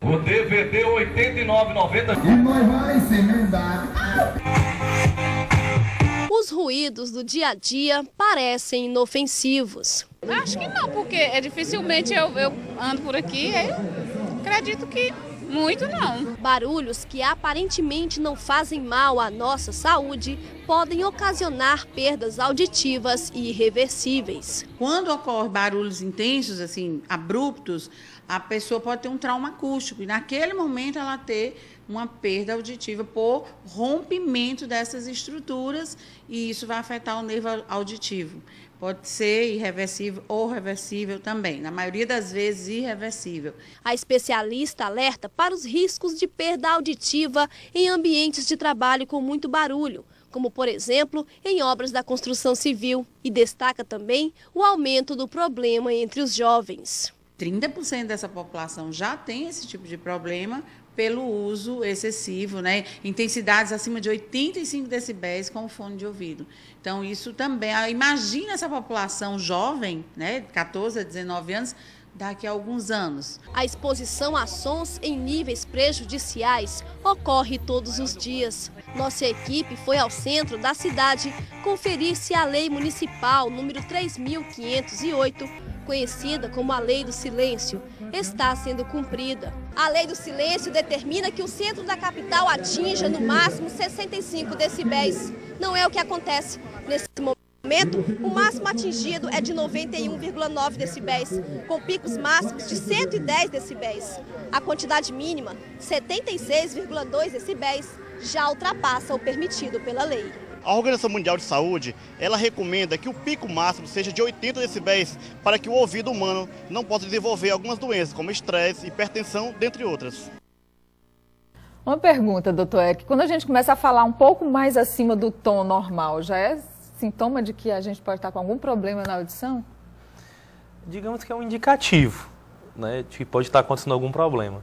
O DVD 89,90. E nós vai se emendar. Os ruídos do dia a dia parecem inofensivos. Acho que não, porque dificilmente eu ando por aqui, acredito que muito não. Barulhos que aparentemente não fazem mal à nossa saúde podem ocasionar perdas auditivas e irreversíveis. Quando ocorrem barulhos intensos, assim, abruptos, a pessoa pode ter um trauma acústico e naquele momento ela ter uma perda auditiva por rompimento dessas estruturas e isso vai afetar o nervo auditivo. Pode ser irreversível ou reversível também, na maioria das vezes irreversível. A especialista alerta para os riscos de perda auditiva em ambientes de trabalho com muito barulho, como, por exemplo, em obras da construção civil, e destaca também o aumento do problema entre os jovens. 30% dessa população já tem esse tipo de problema pelo uso excessivo, né? Intensidades acima de 85 decibéis com o fone de ouvido. Então, isso também, imagina essa população jovem, né, 14 a 19 anos, daqui a alguns anos. A exposição a sons em níveis prejudiciais ocorre todos os dias. Nossa equipe foi ao centro da cidade conferir se a lei municipal número 3.508, conhecida como a Lei do Silêncio, está sendo cumprida. A Lei do Silêncio determina que o centro da capital atinja no máximo 65 decibéis. Não é o que acontece. Nesse momento, o máximo atingido é de 91,9 decibéis, com picos máximos de 110 decibéis. A quantidade mínima, 76,2 decibéis, já ultrapassa o permitido pela lei. A Organização Mundial de Saúde, ela recomenda que o pico máximo seja de 80 decibéis para que o ouvido humano não possa desenvolver algumas doenças, como estresse, hipertensão, dentre outras. Uma pergunta, doutor Eric, quando a gente começa a falar um pouco mais acima do tom normal, já é sintoma de que a gente pode estar com algum problema na audição? Digamos que é um indicativo, né, de que pode estar acontecendo algum problema.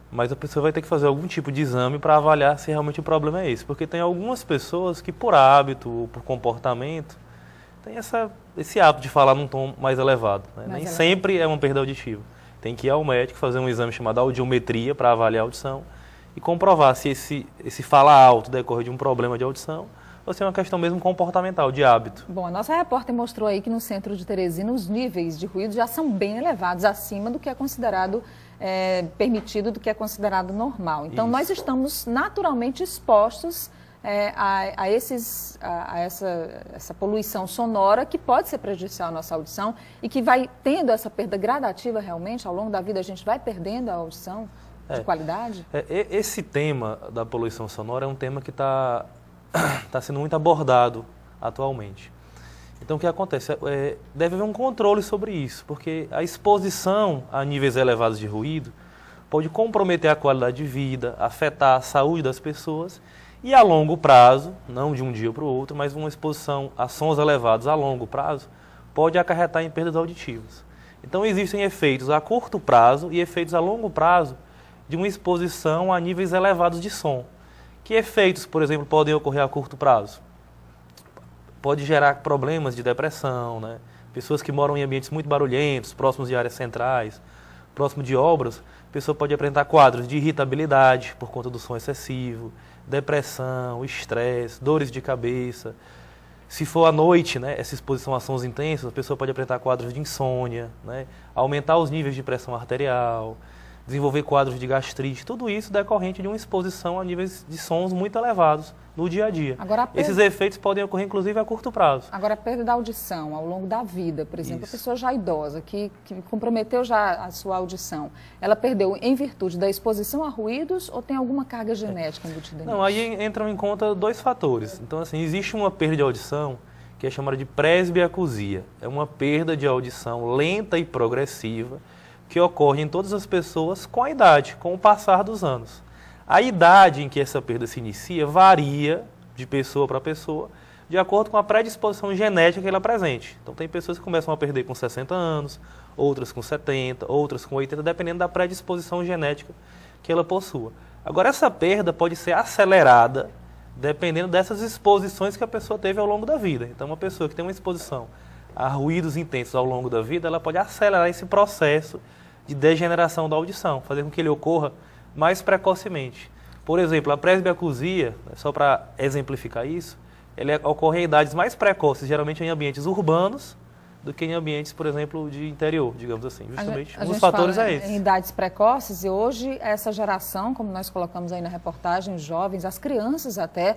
Mas a pessoa vai ter que fazer algum tipo de exame para avaliar se realmente o problema é esse. Porque tem algumas pessoas que, por hábito ou por comportamento, tem esse hábito de falar num tom mais elevado, né? Nem sempre é uma perda auditiva. Tem que ir ao médico, fazer um exame chamado audiometria para avaliar a audição e comprovar se esse falar alto decorre de um problema de audição ou se é uma questão mesmo comportamental, de hábito. Bom, a nossa repórter mostrou aí que no centro de Teresina os níveis de ruído já são bem elevados, acima do que é considerado permitido, do que é considerado normal. Então, nós estamos naturalmente expostos a essa poluição sonora que pode ser prejudicial à nossa audição e que vai tendo essa perda gradativa realmente, ao longo da vida a gente vai perdendo a audição de qualidade? Esse tema da poluição sonora é um tema que está sendo muito abordado atualmente. Então, o que acontece? Deve haver um controle sobre isso, porque a exposição a níveis elevados de ruído pode comprometer a qualidade de vida, afetar a saúde das pessoas e, a longo prazo, não de um dia para o outro, mas uma exposição a sons elevados a longo prazo, pode acarretar em perdas auditivas. Então, existem efeitos a curto prazo e efeitos a longo prazo de uma exposição a níveis elevados de som. Que efeitos, por exemplo, podem ocorrer a curto prazo? Pode gerar problemas de depressão, né? Pessoas que moram em ambientes muito barulhentos, próximos de áreas centrais, próximo de obras, a pessoa pode apresentar quadros de irritabilidade por conta do som excessivo, depressão, estresse, dores de cabeça. Se for à noite, né, essa exposição a sons intensos, a pessoa pode apresentar quadros de insônia, né, aumentar os níveis de pressão arterial, desenvolver quadros de gastrite, tudo isso decorrente de uma exposição a níveis de sons muito elevados no dia a dia. Agora, esses efeitos podem ocorrer, inclusive, a curto prazo. Agora, a perda da audição ao longo da vida, por exemplo, a pessoa já idosa, que comprometeu já a sua audição, ela perdeu em virtude da exposição a ruídos ou tem alguma carga genética embutida nisso? Não, aí entram em conta dois fatores. Então, assim, existe uma perda de audição que é chamada de presbiacusia. É uma perda de audição lenta e progressiva, que ocorre em todas as pessoas com a idade, com o passar dos anos. A idade em que essa perda se inicia varia de pessoa para pessoa, de acordo com a predisposição genética que ela apresente. Então, tem pessoas que começam a perder com 60 anos, outras com 70, outras com 80, dependendo da predisposição genética que ela possua. Agora, essa perda pode ser acelerada dependendo dessas exposições que a pessoa teve ao longo da vida. Então, uma pessoa que tem uma exposição a ruídos intensos ao longo da vida, ela pode acelerar esse processo de degeneração da audição, fazer com que ele ocorra mais precocemente. Por exemplo, a presbiacusia, só para exemplificar isso, ele ocorre em idades mais precoces, geralmente em ambientes urbanos, do que em ambientes, por exemplo, de interior, digamos assim. Justamente, um dos fatores é esse. Em idades precoces, e hoje essa geração, como nós colocamos aí na reportagem, os jovens, as crianças até,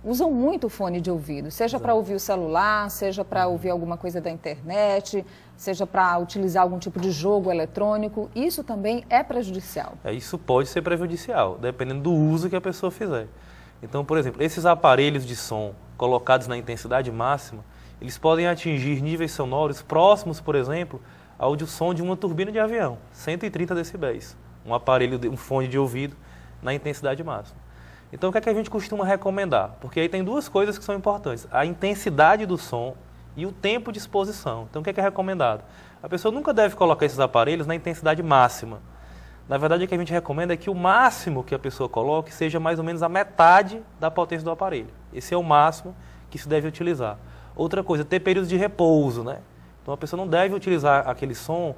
usam muito o fone de ouvido, seja para ouvir o celular, seja para ouvir alguma coisa da internet, seja para utilizar algum tipo de jogo eletrônico. Isso também é prejudicial. Isso pode ser prejudicial, dependendo do uso que a pessoa fizer. Então, por exemplo, esses aparelhos de som colocados na intensidade máxima, eles podem atingir níveis sonoros próximos, por exemplo, ao de som de uma turbina de avião, 130 decibéis, um fone de ouvido na intensidade máxima. Então, o que é que a gente costuma recomendar? Porque aí tem duas coisas que são importantes, a intensidade do som e o tempo de exposição. Então, o que é recomendado? A pessoa nunca deve colocar esses aparelhos na intensidade máxima. Na verdade, o que a gente recomenda é que o máximo que a pessoa coloque seja mais ou menos a metade da potência do aparelho. Esse é o máximo que se deve utilizar. Outra coisa, ter períodos de repouso, né? Então a pessoa não deve utilizar aquele som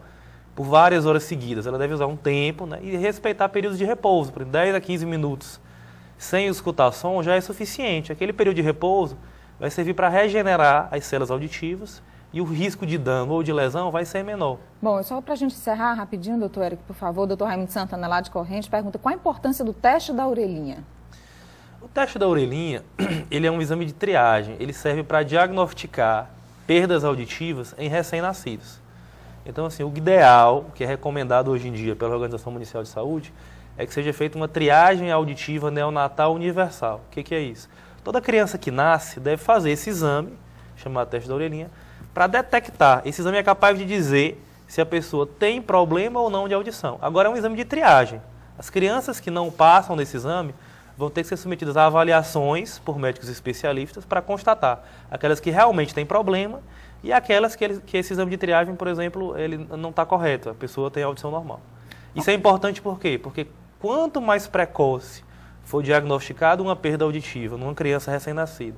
por várias horas seguidas, ela deve usar um tempo, né? E respeitar períodos de repouso, por 10 a 15 minutos sem escutar som já é suficiente. Aquele período de repouso vai servir para regenerar as células auditivas e o risco de dano ou de lesão vai ser menor. Bom, só para a gente encerrar rapidinho, doutor Eric, por favor, doutor Raimundo Santana lá de Corrente pergunta qual a importância do teste da orelhinha? O teste da orelhinha, ele é um exame de triagem, ele serve para diagnosticar perdas auditivas em recém-nascidos. Então, assim, o ideal, que é recomendado hoje em dia pela Organização Mundial de Saúde, é que seja feita uma triagem auditiva neonatal universal. O que é isso? Toda criança que nasce deve fazer esse exame, chamado teste da orelhinha, para detectar. Esse exame é capaz de dizer se a pessoa tem problema ou não de audição. Agora é um exame de triagem. As crianças que não passam desse exame vão ter que ser submetidas a avaliações por médicos especialistas para constatar aquelas que realmente têm problema e aquelas que esse exame de triagem, por exemplo, ele não está correto, a pessoa tem audição normal. Isso é importante por quê? Porque quanto mais precoce for diagnosticado uma perda auditiva numa criança recém-nascida,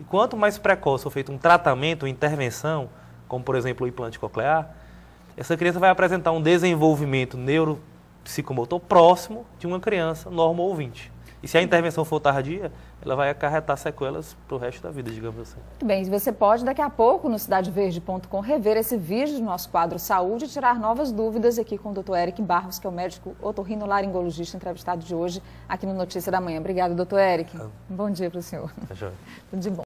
e quanto mais precoce for feito um tratamento, uma intervenção, como por exemplo o implante coclear, essa criança vai apresentar um desenvolvimento neuropsicomotor próximo de uma criança normo-ouvinte. E se a intervenção for tardia, ela vai acarretar sequelas para o resto da vida, digamos assim. Muito bem, você pode daqui a pouco no cidadeverde.com rever esse vídeo do nosso quadro Saúde e tirar novas dúvidas aqui com o Dr. Eric Barros, que é o médico otorrinolaringologista entrevistado de hoje aqui no Notícia da Manhã. Obrigada, Dr. Eric. Bom dia para o senhor. Tá joia. Tudo de bom.